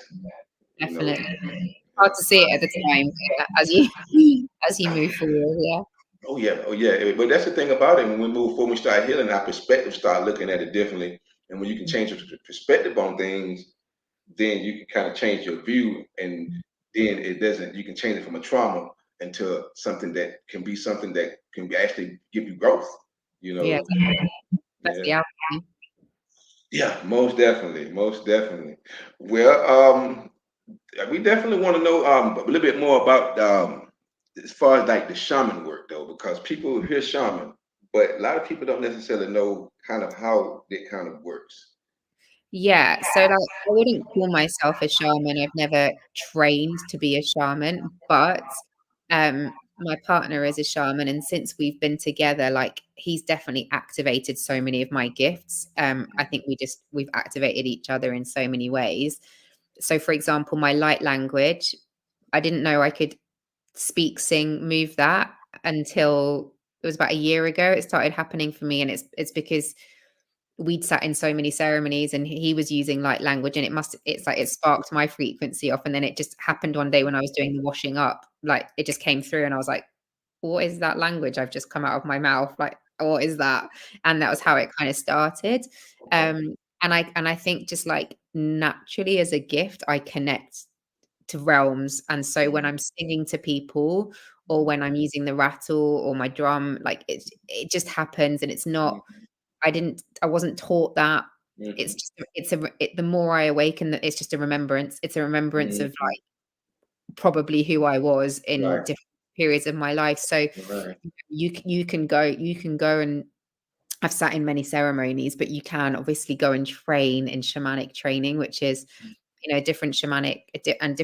You know. Definitely. Hard to see it at the time, but as you as you move forward, yeah. Oh yeah, oh yeah. But that's the thing about it. When we move forward, we start healing, our perspective start looking at it differently. And when you can change your perspective on things, then you can kind of change your view, and then it doesn't. You can change it from a trauma into something that can be something that can actually give you growth. You Yeah, know. that's Yeah. the outcome. Yeah. Most definitely. Most definitely. Well, we definitely want to know a little bit more about as far as like the shaman work though, because people hear shaman, but a lot of people don't necessarily know kind of how it kind of works. Yeah, so, like, I wouldn't call myself a shaman, I've never trained to be a shaman, but, my partner is a shaman, and since we've been together, like, he's definitely activated so many of my gifts. I think we've activated each other in so many ways. So, for example, my light language, I didn't know I could speak, sing, move that until it was about a year ago it started happening for me, and it's because we'd sat in so many ceremonies and he was using light language, and it's like it sparked my frequency off, and then it just happened one day when I was doing the washing up, like it just came through and I was like, what is that language I've just come out of my mouth? Like, what is that? And that was how it kind of started. Okay. And I think just like naturally as a gift, I connect to realms. And so when I'm singing to people or when I'm using the rattle or my drum, like it just happens, and it's not I wasn't taught that. It's Mm-hmm. just the more I awaken, that it's just a remembrance. It's a remembrance of Mm-hmm. like probably who I was in Right. different periods of my life. So Right. you can go and I've sat in many ceremonies, but you can obviously go and train in shamanic training, which is different shamanic and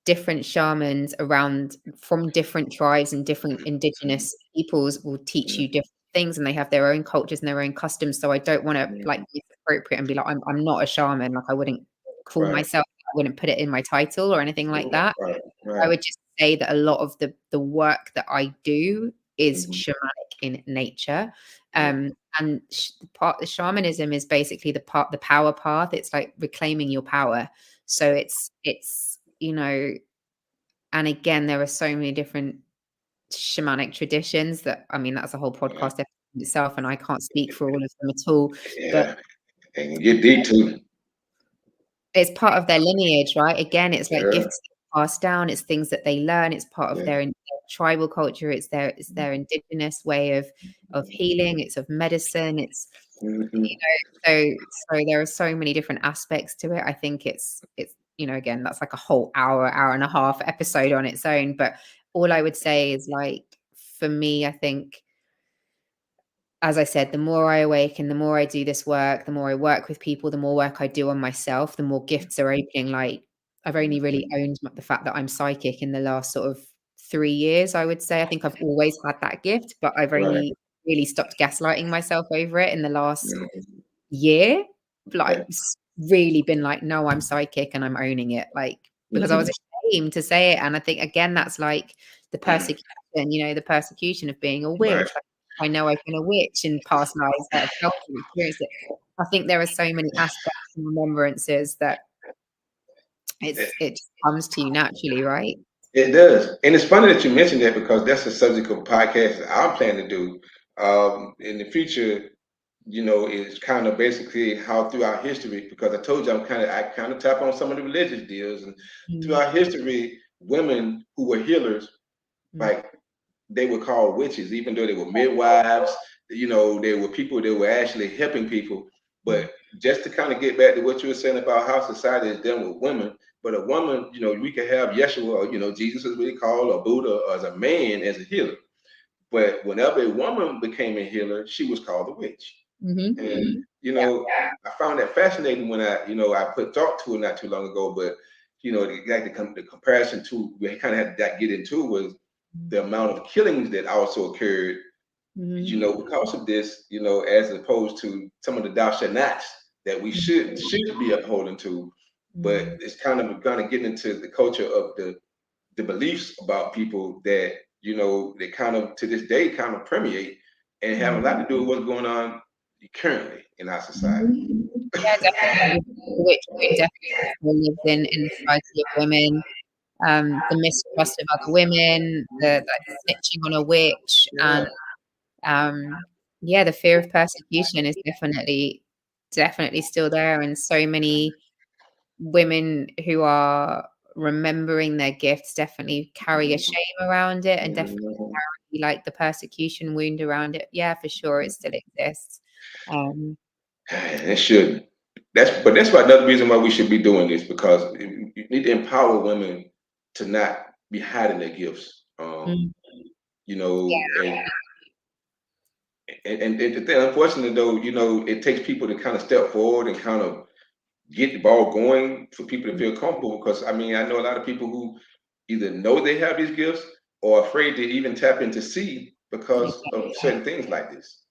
different shamans around from different tribes and different indigenous peoples will teach you Mm-hmm. different things, and they have their own cultures and their own customs. So I don't want to like be appropriate and be like, I'm not a shaman. Like I wouldn't call Right. myself, I wouldn't put it in my title or anything like that. Right. I Right. would just say that a lot of the work that I do is Mm-hmm. shamanic in nature. Yeah. And the shamanism is basically the power path. It's like reclaiming your power. So it's and again, there are so many different shamanic traditions that I mean, that's a whole Yeah. podcast episode in itself, and I can't speak for all of them at all. But Yeah. And get deep too. it's part of their lineage, right? Again, it's like Yeah. gifts passed down, it's things that they learn, it's part of Yeah. their tribal culture, it's their indigenous way of healing, it's of medicine, Mm-hmm. so there are so many different aspects to it. I think it's again, that's like a whole hour and a half episode on its own. But all I would say is like for me, I think as I said, the more I awaken, the more I do this work, the more I work with people, the more work I do on myself, the more gifts are opening. Like I've only really owned the fact that I'm psychic in the last sort of 3 years, I would say. I think I've always had that gift, but I've Right. only really stopped gaslighting myself over it in the last Mm-hmm. year. Like Okay. really been like, no, I'm psychic and I'm owning it. Like because I was Mm-hmm. shame to say it. And I think, again, that's like the persecution, the persecution of being a Right. witch. I know I've been a witch in past lives that have felt and experienced it. I think there are so many aspects and remembrances that it just comes to you naturally, right? It does. And it's funny that you mentioned that because that's the subject of a podcast that I'm planning to do in the future. Is kind of basically how throughout history, because I told you I kind of tap on some of the religious deals, and Mm, throughout history, women who were healers, mm, like they were called witches, even though they were midwives. They were people that were actually helping people. mm, But just to kind of get back to what you were saying about how society is done with women, but a woman, we could have Yeshua, or Jesus is what he called, or Buddha, as a man as a healer. But whenever a woman became a healer, she was called a witch. mhm. And Yeah. I found that fascinating when I put thought to it not too long ago. But the comparison to we kind of had to get into was the amount of killings that also occurred, Mhm, because of this, as opposed to some of the Dashanats that we mhm, should be upholding to. But mhm, it's kind of gonna get into the culture of the beliefs about people that they kind of to this day kind of permeate and have a mhm, lot to do with what's going on currently in our society. mhm. Yeah, definitely. The witch wound definitely still lives in the society of women. The mistrust of other women, the like snitching on a witch, and Yeah. yeah, the fear of persecution is definitely still there, and so many women who are remembering their gifts definitely carry a shame around it, and definitely Mhm. like the persecution wound around it. Yeah, for sure, it still exists. Um, It shouldn't. That's why another reason why we should be doing this, because you need to empower women to not be hiding their gifts. mm, You know, yeah, and and the thing, unfortunately though, it takes people to kind of step forward and kind of get the ball going for people to feel comfortable. Because I mean, I know a lot of people who either know they have these gifts or afraid to even tap into see because of certain things like this.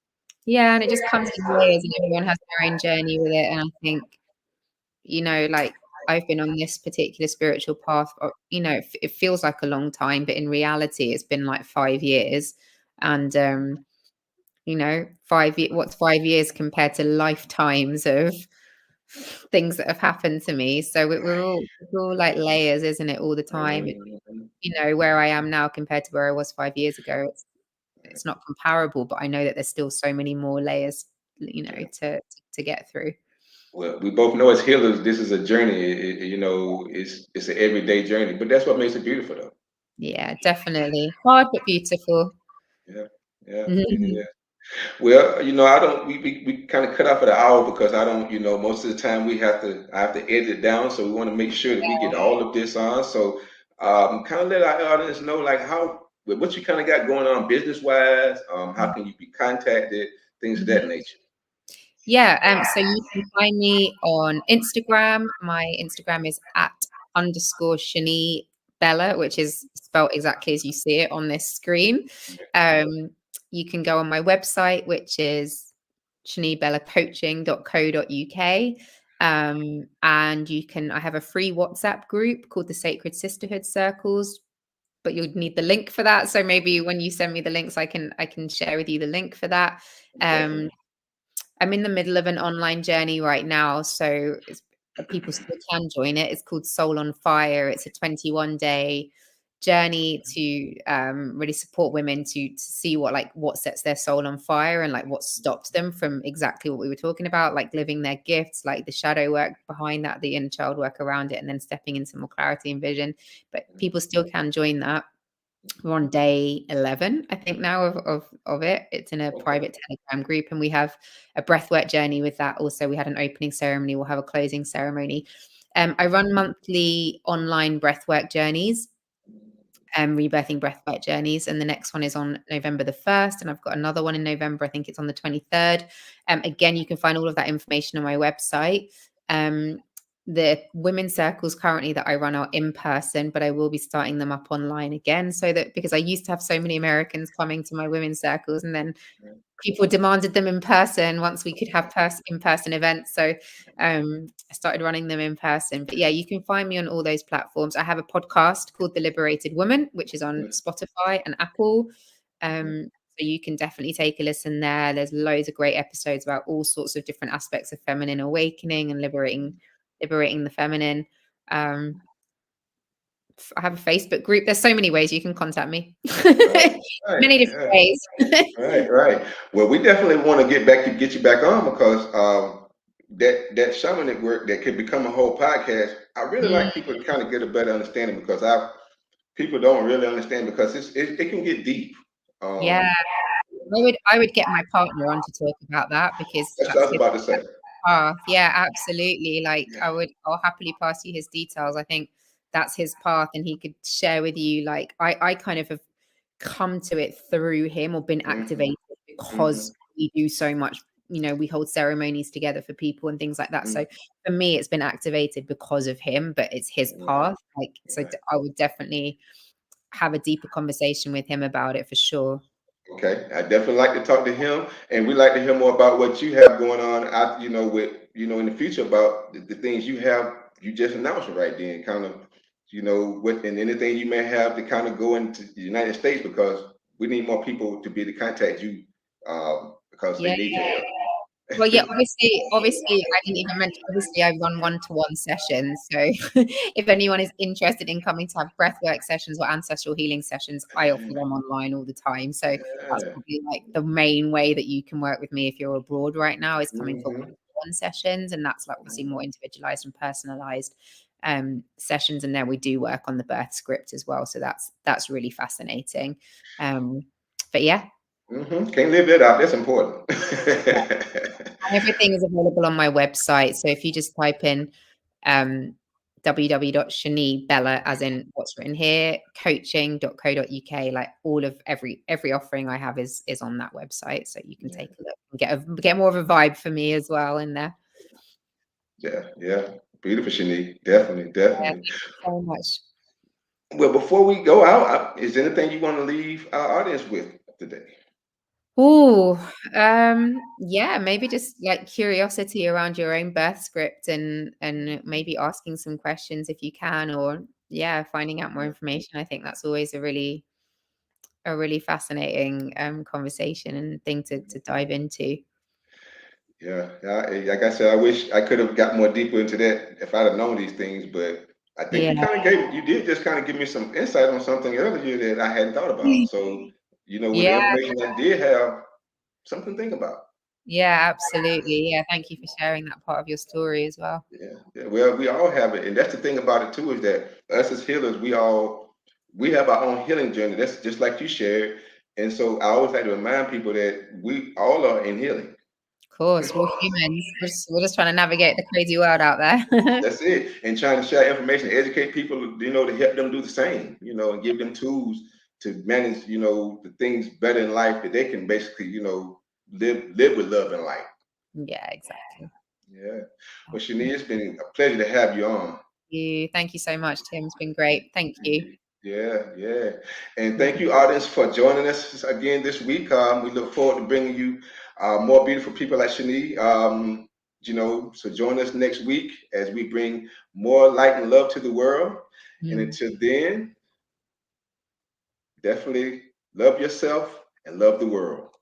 yeah, and it just comes in layers, and everyone has their own journey with it. And I think, like I've been on this particular spiritual path, it feels like a long time, but in reality, it's been like 5 years. And 5 years, what's 5 years compared to lifetimes of things that have happened to me? So it's all like layers, isn't it? All the time. Mhm. Where I am now compared to where I was 5 years ago, it's not comparable, but I know that there's still so many more layers, to get through. Well, we both know as healers, this is a journey. It's an everyday journey, but that's what makes it beautiful, though. Yeah, definitely. Hard but beautiful. Yeah, yeah, it is. Mhm. Well, I don't. We kind of cut off at an hour because I don't. Most of the time I have to edit it down, so we want to make sure that we get all of this on. So, kind of let our audience know like what you kind of got going on business wise. How can you be contacted? Things of Mhm. that nature. Yeah, so you can find me on Instagram. My Instagram is @_Shani Bella, which is spelled exactly as you see it on this screen. Um, you can go on my website, which is shanibellacoaching.co.uk. And I have a free WhatsApp group called the Sacred Sisterhood Circles, but you'd need the link for that. So maybe when you send me the links, I can share with you the link for that. Um, Definitely. I'm in the middle of an online journey right now, so people still can join it. It's called Soul on Fire. It's a 21-day journey to really support women to see what sets their soul on fire, and like what stops them from exactly what we were talking about, like living their gifts, like the shadow work behind that, the inner child work around it, and then stepping into more clarity and vision. But people still can join that. We're on day 11, I think now of it. It's in a Okay. private Telegram group, and we have a breathwork journey with that. Also, we had an opening ceremony. We'll have a closing ceremony. I run monthly online breathwork journeys, rebirthing breathwork journeys, and the next one is on November the 1st, and I've got another one in November. I think it's on the 23rd. Again, you can find all of that information on my website. the women's circles currently that I run are in person, but I will be starting them up online again, so that because I used to have so many Americans coming to my women's circles, and then people demanded them in person once we could have in-person events. So I started running them in person. But yeah, you can find me on all those platforms. I have a podcast called The Liberated Woman, which is on Spotify and Apple. So you can definitely take a listen there. There's loads of great episodes about all sorts of different aspects of feminine awakening and liberating the feminine. I have a Facebook group. There's so many ways you can contact me. Right, right, Many different yeah, ways. right, right. Well, we definitely want to get you back on because that shamanic work that could become a whole podcast. I really Mm, like people to kind of get a better understanding because people don't really understand because it can get deep. yeah. Um, I would get my partner on to talk about that because that's what I that's was his about to say. path. Yeah, absolutely. Like Yeah. I'll happily pass you his details. I think that's his path and he could share with you like I kind of have come to it through him or been Hmm. activated because we do so much, we hold ceremonies together for people and things like that. So for me it's been activated because of him, but it's his Right, path. Like so right. I would definitely have a deeper conversation with him about it for sure. Okay, I definitely like to talk to him, and we like to hear more about what you have going on out, with in the future about the things you have. You just announced right then, kind of, what and anything you may have to kind of go into the United States because we need more people to be able to contact you because they Yeah. need your help. Well, yeah, obviously, I didn't even mention, obviously, I run one-to-one sessions. So if anyone is interested in coming to have breathwork sessions or ancestral healing sessions, I offer them online all the time. So that's Yeah. probably like the main way that you can work with me if you're abroad right now is coming for Hmm. one-to-one sessions. And that's like obviously more individualized and personalized sessions. And then we do work on the birth script as well. So that's really fascinating. Um, but yeah. Can't live that out. That's important. Everything is available on my website. So if you just type in um, www.shanibella, as in what's written here, coaching.co.uk, like all of every offering I have is on that website. So you can take a look and get more of a vibe for me as well in there. Yeah, yeah. Beautiful, Shani. Definitely, Yeah, definitely. thank you so much. Well, before we go out, is there anything you want to leave our audience with today? Oh, yeah, maybe just like curiosity around your own birth script and maybe asking some questions if you can, or yeah, finding out more information. I think that's always a really fascinating conversation and thing to dive into. Yeah, yeah. Like I said, I wish I could have got more deeper into that if I'd have known these things. But I think Yeah. you did just kind of give me some insight on something earlier that I hadn't thought about. So, with the Yeah, information I did have, something to think about. yeah, absolutely. Yeah, thank you for sharing that part of your story as well. Yeah, yeah. Well, we all have it, and that's the thing about it too is that us as healers, we have our own healing journey. That's just like you shared. And so I always like to remind people that we all are in healing. Of course, we're humans. We're just trying to navigate the crazy world out there. That's it. And trying to share information, educate people, to help them do the same, and give them tools to manage, the things better in life that they can basically, live with love and light. Yeah, exactly. Yeah. Well, Shani, it's been a pleasure to have you on. Thank you so much, Tim. It's been great. Thank you. Yeah, yeah. And thank you, audience, for joining us again this week. We look forward to bringing you more beautiful people like Shani. So join us next week as we bring more light and love to the world. And Mm. until then, definitely love yourself and love the world.